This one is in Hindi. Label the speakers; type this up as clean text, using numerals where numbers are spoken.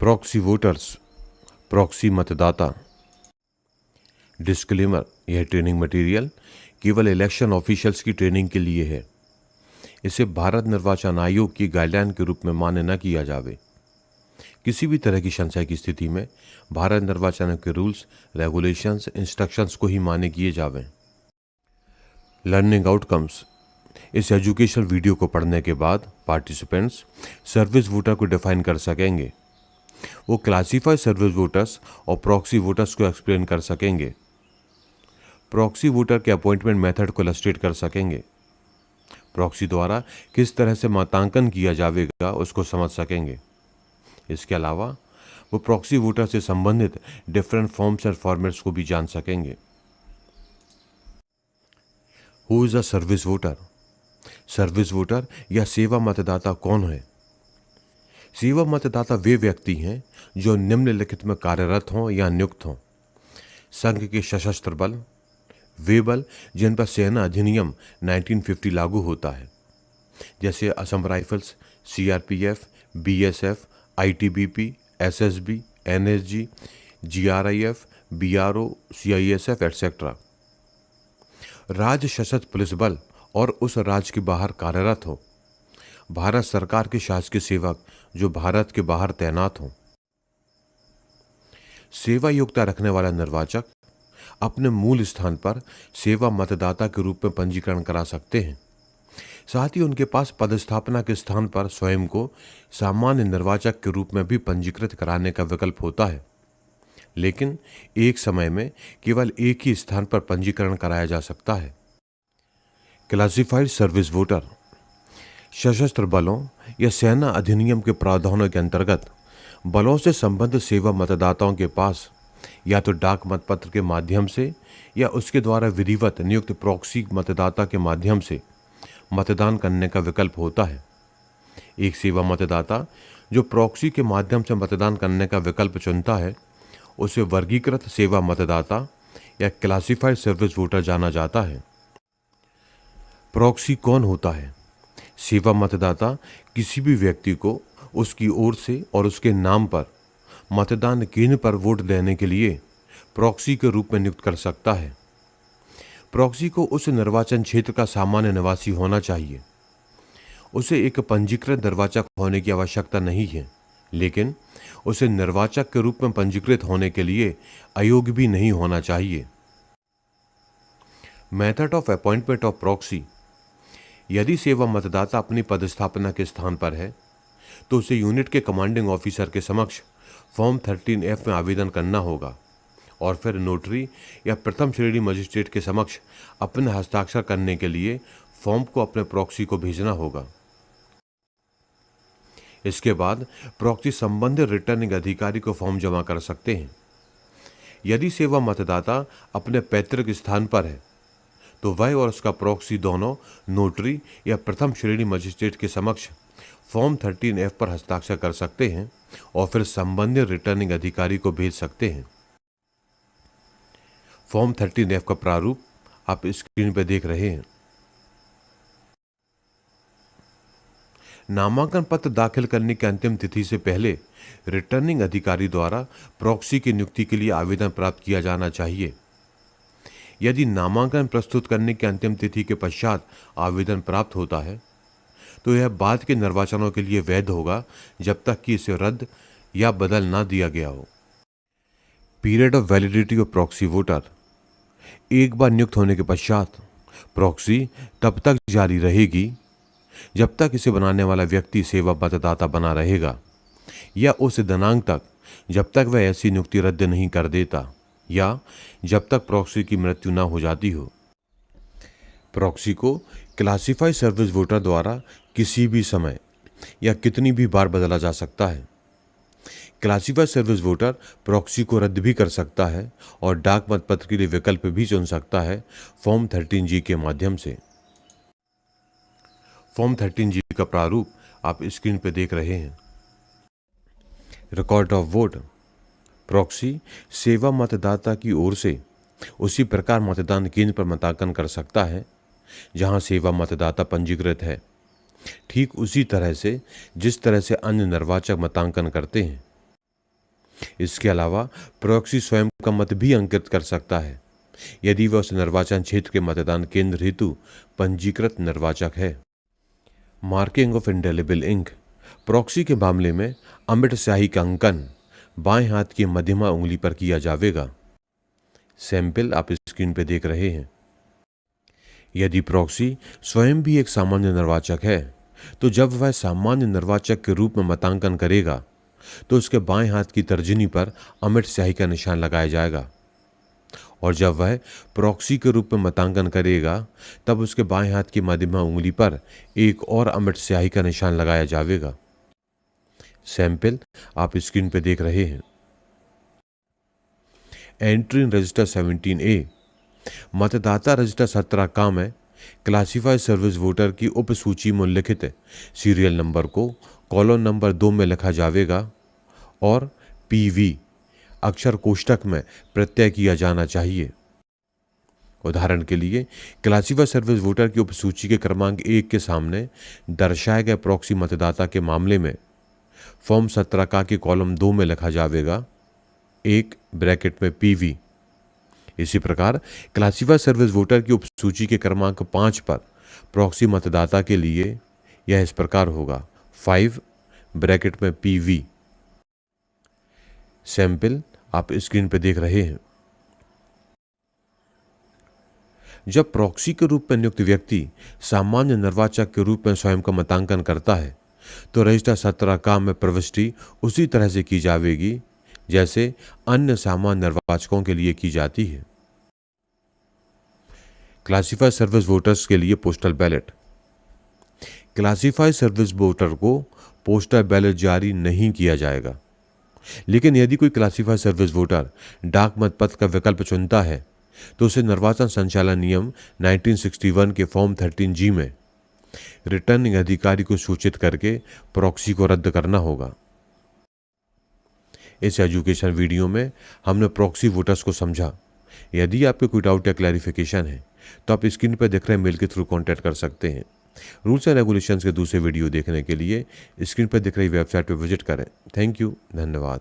Speaker 1: प्रॉक्सी वोटर्स, प्रॉक्सी मतदाता। डिस्क्लेमर, यह ट्रेनिंग मटेरियल केवल इलेक्शन ऑफिशियल्स की ट्रेनिंग के लिए है। इसे भारत निर्वाचन आयोग की गाइडलाइन के रूप में मान्य न किया जावे। किसी भी तरह की संशय की स्थिति में भारत निर्वाचन आयोग के रूल्स, रेगुलेशंस, इंस्ट्रक्शंस को ही मान्य किए जावें। Learning outcomes. इस एजुकेशनल वीडियो को पढ़ने के बाद पार्टिसिपेंट्स सर्विस वोटर को डिफाइन कर सकेंगे। वो क्लासिफाइड सर्विस वोटर्स और प्रॉक्सी वोटर्स को एक्सप्लेन कर सकेंगे। प्रॉक्सी वोटर के अपॉइंटमेंट मेथड को इलस्ट्रेट कर सकेंगे। प्रॉक्सी द्वारा किस तरह से मतांकन किया जाएगा उसको समझ सकेंगे। इसके अलावा वो प्रॉक्सी वोटर से संबंधित डिफरेंट फॉर्म्स और फॉर्मेट्स को भी जान सकेंगे। Who is a service voter? Service voter या सेवा मतदाता कौन है? सेवा मतदाता वे व्यक्ति हैं जो निम्नलिखित में कार्यरत हों या नियुक्त हों: संघ के सशस्त्र बल, वे बल जिन पर सेना अधिनियम 1950 लागू होता है, जैसे Assam Rifles, CRPF, BSF, ITBP, SSB, NSG, GRIF, BRO, CISF etcetera. राज्य सशस्त्र पुलिस बल और उस राज्य के बाहर कार्यरत हो। भारत सरकार के शासकीय सेवक जो भारत के बाहर तैनात हों। सेवा योग्यता रखने वाला निर्वाचक अपने मूल स्थान पर सेवा मतदाता के रूप में पंजीकरण करा सकते हैं। साथ ही उनके पास पदस्थापना के स्थान पर स्वयं को सामान्य निर्वाचक के रूप में भी पंजीकृत कराने का विकल्प होता है, लेकिन एक समय में केवल एक ही स्थान पर पंजीकरण कराया जा सकता है। क्लासिफाइड सर्विस वोटर सशस्त्र बलों या सेना अधिनियम के प्रावधानों के अंतर्गत बलों से संबंधित सेवा मतदाताओं के पास या तो डाक मतपत्र के माध्यम से या उसके द्वारा विधिवत नियुक्त प्रॉक्सी मतदाता के माध्यम से मतदान करने का विकल्प होता है। एक सेवा मतदाता जो प्रॉक्सी के माध्यम से मतदान करने का विकल्प चुनता है उसे वर्गीकृत सेवा मतदाता या क्लासिफाइड सर्विस वोटर जाना जाता है। प्रॉक्सी कौन होता है? सेवा मतदाता किसी भी व्यक्ति को उसकी ओर से और उसके नाम पर मतदान केंद्र पर वोट देने के लिए प्रॉक्सी के रूप में नियुक्त कर सकता है। प्रॉक्सी को उस निर्वाचन क्षेत्र का सामान्य निवासी होना चाहिए। उसे एक पंजीकृत निर्वाचक होने की आवश्यकता नहीं है, लेकिन उसे निर्वाचक के रूप में पंजीकृत होने के लिए अयोग्य भी नहीं होना चाहिए। Method of appointment of proxy. यदि सेवा मतदाता अपनी पदस्थापना के स्थान पर है तो उसे यूनिट के कमांडिंग ऑफिसर के समक्ष फॉर्म 13F में आवेदन करना होगा और फिर नोटरी या प्रथम श्रेणी मजिस्ट्रेट के समक्ष अपने हस्ताक्षर करने के लिए फॉर्म को अपने प्रॉक्सी को भेजना होगा। इसके बाद प्रॉक्सी संबंधित रिटर्निंग अधिकारी को फॉर्म जमा कर सकते हैं। यदि सेवा मतदाता अपने पैतृक स्थान पर है तो वह और उसका प्रॉक्सी दोनों नोटरी या प्रथम श्रेणी मजिस्ट्रेट के समक्ष फॉर्म 13F पर हस्ताक्षर कर सकते हैं और फिर संबंधित रिटर्निंग अधिकारी को भेज सकते हैं। फॉर्म 13F का प्रारूप आप स्क्रीन पर देख रहे हैं। नामांकन पत्र दाखिल करने की अंतिम तिथि से पहले रिटर्निंग अधिकारी द्वारा प्रॉक्सी की नियुक्ति के लिए आवेदन प्राप्त किया जाना चाहिए। यदि नामांकन प्रस्तुत करने की अंतिम तिथि के पश्चात आवेदन प्राप्त होता है तो यह बाद के निर्वाचनों के लिए वैध होगा जब तक कि इसे रद्द या बदल ना दिया गया हो। Period of validity of proxy voter. एक बार नियुक्त होने के पश्चात प्रॉक्सी तब तक जारी रहेगी जब तक इसे बनाने वाला व्यक्ति सेवा मतदाता बना रहेगा या उस दिनांक तक जब तक वह ऐसी नियुक्ति रद्द नहीं कर देता या जब तक प्रॉक्सी की मृत्यु न हो जाती हो। प्रॉक्सी को क्लासिफाइड सर्विस वोटर द्वारा किसी भी समय या कितनी भी बार बदला जा सकता है। क्लासिफाइड सर्विस वोटर प्रॉक्सी को रद्द भी कर सकता है और डाक मतपत्र के लिए विकल्प भी चुन सकता है फॉर्म 13G के माध्यम से। फॉर्म 13G का प्रारूप आप स्क्रीन पर देख रहे हैं। Record of vote. प्रॉक्सी सेवा मतदाता की ओर से उसी प्रकार मतदान केंद्र पर मतांकन कर सकता है जहां सेवा मतदाता पंजीकृत है, ठीक उसी तरह से जिस तरह से अन्य निर्वाचक मतांकन करते हैं। इसके अलावा प्रॉक्सी स्वयं का मत भी अंकित कर सकता है यदि वह उस निर्वाचन क्षेत्र के मतदान केंद्र हेतु पंजीकृत निर्वाचक है। Marking off indelible ink. Proxy के मामले में अमिट स्याही का अंकन बाएं हाथ की मध्यमा उंगली पर किया जाएगा। सैंपल आप स्क्रीन पर देख रहे हैं। यदि प्रॉक्सी स्वयं भी एक सामान्य निर्वाचक है तो जब वह सामान्य निर्वाचक के रूप में मतांकन करेगा तो उसके बाएं हाथ की तर्जनी पर अमिट स्याही का निशान लगाया जाएगा और जब वह प्रॉक्सी के रूप में मतांकन करेगा तब उसके बाएं हाथ की मध्यमा उंगली पर एक और अमिट स्याही का निशान लगाया जाएगा। सैंपल आप स्क्रीन पर देख रहे हैं। Entry in register 17A। मतदाता रजिस्टर 17 का में क्लासिफाइड सर्विस वोटर की उप सूची में उल्लिखित सीरियल नंबर को कॉलम नंबर 2 में लिखा जाएगा और PV अक्षर कोष्ठक में प्रत्यय किया जाना चाहिए। उदाहरण के लिए क्लासिफाइड सर्विस वोटर की उप सूची के क्रमांक 1 के सामने दर्शाए गए प्रॉक्सी मतदाता के मामले में फॉर्म 17 का के कॉलम 2 में लिखा जाएगा 1 ब्रैकेट में PV। इसी प्रकार क्लासिफाइड सर्विस वोटर की उपसूची के क्रमांक 5 पर प्रॉक्सी मतदाता के लिए यह इस प्रकार होगा 5 ब्रैकेट में PV। सैंपल आप स्क्रीन पर देख रहे हैं। जब प्रॉक्सी के रूप में नियुक्त व्यक्ति सामान्य निर्वाचक के रूप में स्वयं का मतांकन करता है तो रजिस्टर 17 का में प्रविष्टि उसी तरह से की जाएगी जैसे अन्य सामान्य निर्वाचकों के लिए की जाती है। क्लासिफाइड सर्विस वोटर्स के लिए postal ballot. Classified service voter को पोस्टल बैलेट जारी नहीं किया जाएगा, लेकिन यदि कोई क्लासिफाइड सर्विस वोटर डाक मतपत्र का विकल्प चुनता है तो उसे निर्वाचन संचालन नियम 1961 के फॉर्म 13G में रिटर्निंग अधिकारी को सूचित करके प्रॉक्सी को रद्द करना होगा। इस एजुकेशन वीडियो में हमने प्रॉक्सी वोटर्स को समझा। यदि आपके कोई डाउट या क्लैरिफिकेशन है तो आप स्क्रीन पर दिख रहे मेल के थ्रू कांटेक्ट कर सकते हैं। रूल्स एंड रेगुलेशंस के दूसरे वीडियो देखने के लिए स्क्रीन पर दिख रही वेबसाइट पर विजिट करें। थैंक यू, धन्यवाद।